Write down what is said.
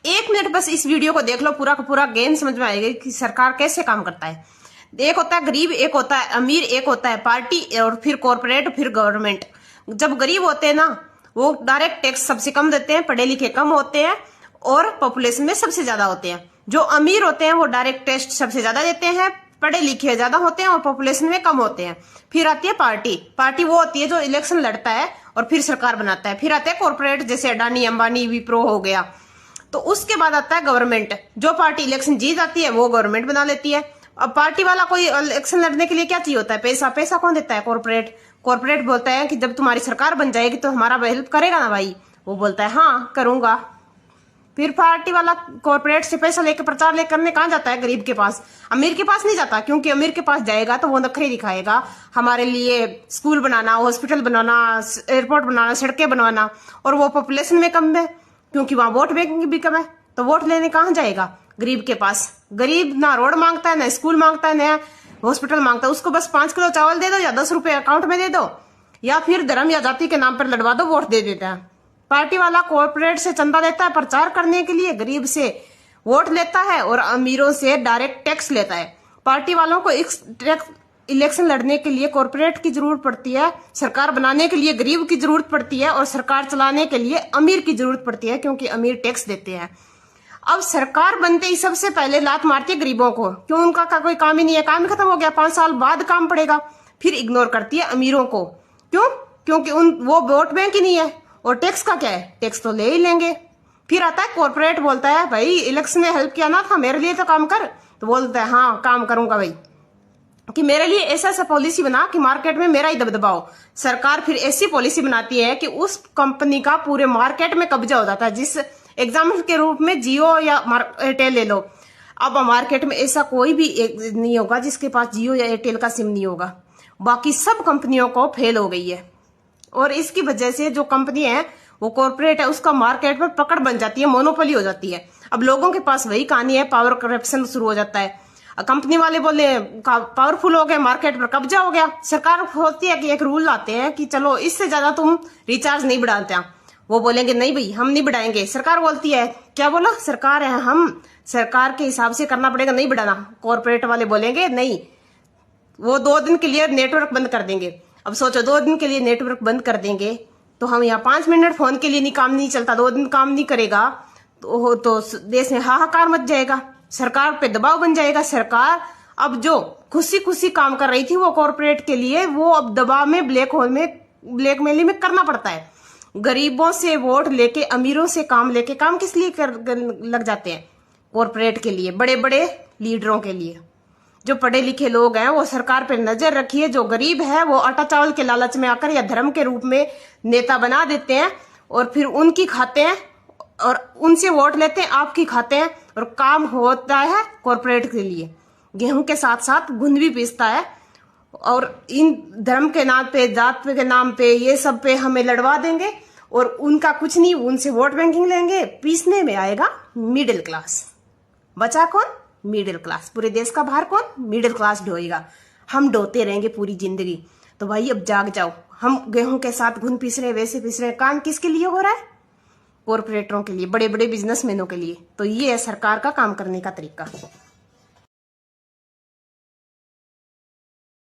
1 minute बस इस video को देख लो, पूरा का पूरा गेम समझ में आएगा कि सरकार कैसे काम करता है। एक होता है गरीब, एक होता है अमीर, एक होता है पार्टी, और फिर कॉर्पोरेट, फिर गवर्नमेंट। जब गरीब होते हैं ना, वो डायरेक्ट टैक्स सबसे कम देते हैं, पढ़े लिखे कम होते हैं और पॉपुलेशन में सबसे ज्यादा होते हैं। जो अमीर होते हैं वो डायरेक्ट टैक्स सबसे ज्यादा देते हैं, पढ़े लिखे ज्यादा होते हैं और पॉपुलेशन में कम होते हैं। फिर आती है पार्टी। पार्टी वो होती है जो इलेक्शन लड़ता है और फिर सरकार बनाता है। फिर आते हैं कॉर्पोरेट, जैसे अडानी, अंबानी, विप्रो हो गया। तो उसके बाद आता है गवर्नमेंट। जो पार्टी इलेक्शन जीत जाती है वो गवर्नमेंट बना लेती है। अब पार्टी वाला कोई इलेक्शन लड़ने के लिए क्या चाहिए होता है? पैसा। पैसा कौन देता है? कॉर्पोरेट। कॉर्पोरेट बोलता है कि जब तुम्हारी सरकार बन जाएगी तो हमारा हेल्प करेगा ना भाई? वो बोलता है हाँ करूंगा। फिर पार्टी वाला कॉर्पोरेट से पैसा लेकर प्रचार लेकर करने कहाँ जाता है? गरीब के पास। अमीर के पास नहीं जाता, क्योंकि अमीर के पास जाएगा तो वो नखरे दिखाएगा, हमारे लिए स्कूल बनाना, हॉस्पिटल बनाना, एयरपोर्ट बनाना, सड़कें बनवाना। और वो पॉपुलेशन में कम है, क्योंकि वहां वोट बैंक भी कम है। तो वोट लेने कहाँ जाएगा? गरीब के पास। गरीब ना रोड मांगता है, ना स्कूल मांगता है, ना हॉस्पिटल मांगता है। उसको बस 5 किलो चावल दे दो या 10 रुपए अकाउंट में दे दो, या फिर धर्म या जाति के नाम पर लड़वा दो, वोट दे देता है। पार्टी वाला कॉर्पोरेट से चंदा लेता है प्रचार करने के लिए, गरीब से वोट लेता है और अमीरों से डायरेक्ट टैक्स लेता है। पार्टी वालों को इलेक्शन लड़ने के लिए कॉर्पोरेट की जरूरत पड़ती है, सरकार बनाने के लिए गरीब की जरूरत पड़ती है, और सरकार चलाने के लिए अमीर की जरूरत पड़ती है, क्योंकि अमीर टैक्स देते हैं। अब सरकार बनते ही सबसे पहले लात मारती है गरीबों को, क्यों? उनका कोई काम ही नहीं है, काम ही खत्म हो गया, 5 साल बाद काम पड़ेगा। फिर इग्नोर करती है अमीरों को, क्यों? क्योंकि वो वोट बैंक ही नहीं है। और टैक्स का क्या है? टैक्स तो ले ही लेंगे। फिर आता है कॉर्पोरेट, बोलता है भाई इलेक्शन में हेल्प किया ना था, मेरे लिए तो काम कर। तो बोलता है हाँ काम करूंगा भाई, कि मेरे लिए ऐसा ऐसा पॉलिसी बना कि मार्केट में मेरा ही दबदबा हो। सरकार फिर ऐसी पॉलिसी बनाती है कि उस कंपनी का पूरे मार्केट में कब्जा हो जाता है। जिस एग्जाम्पल के रूप में जियो या एयरटेल ले लो। अब मार्केट में ऐसा कोई भी नहीं होगा जिसके पास जियो या एयरटेल का सिम नहीं होगा। बाकी सब कंपनियों को फेल हो गई है, और इसकी वजह से जो कंपनी है वो कॉर्पोरेट है, उसका मार्केट में पकड़ बन जाती है, मोनोपोली हो जाती है। अब लोगों के पास वही कहानी है, पावर करप्शन शुरू हो जाता है। कंपनी वाले बोले पावरफुल हो गए, मार्केट पर कब्जा हो गया। सरकार होती है कि एक रूल लाते हैं कि चलो इससे ज्यादा तुम रिचार्ज नहीं बढ़ाते हैं। वो बोलेंगे नहीं भाई हम नहीं बढ़ाएंगे। सरकार बोलती है क्या बोला? सरकार है हम, सरकार के हिसाब से करना पड़ेगा, नहीं बढ़ाना। कॉर्पोरेट वाले बोलेंगे नहीं, वो 2 दिन के लिए नेटवर्क बंद कर देंगे। अब सोचो 2 दिन के लिए नेटवर्क बंद कर देंगे तो हम यहाँ 5 मिनट फोन के लिए नहीं, काम नहीं चलता, 2 दिन काम नहीं करेगा तो देश में हाहाकार मच जाएगा, सरकार पे दबाव बन जाएगा। सरकार अब जो खुशी खुशी काम कर रही थी वो कॉर्पोरेट के लिए, वो अब दबाव में, ब्लैकमेलिंग में करना पड़ता है। गरीबों से वोट लेके, अमीरों से काम लेके, काम किस लिए लग जाते हैं? कॉर्पोरेट के लिए, बड़े बड़े लीडरों के लिए। जो पढ़े लिखे लोग हैं वो सरकार पे नजर रखिए, जो गरीब है वो आटा चावल के लालच में आकर या धर्म के रूप में नेता बना देते हैं, और फिर उनकी खाते हैं और उनसे वोट लेते हैं, आपकी खाते हैं, और काम होता है कॉर्पोरेट के लिए। गेहूं के साथ साथ गुंद भी पीसता है, और इन धर्म के नाम पे, जात के नाम पे, ये सब पे हमें लड़वा देंगे, और उनका कुछ नहीं, उनसे वोट बैंकिंग लेंगे। पीसने में आएगा मिडिल क्लास। बचा कौन? Middle class. पूरे देश का भार कौन? मिडिल क्लास ढोएगा। हम ढोते रहेंगे पूरी जिंदगी। तो भाई अब जाग जाओ। हम गेहूं के साथ घुन पीस रहे, वैसे पीस रहे। काम किसके लिए हो रहा है? कॉर्पोरेटरों के लिए, बड़े बड़े बिजनेसमैनों के लिए। तो ये है सरकार का काम करने का तरीका।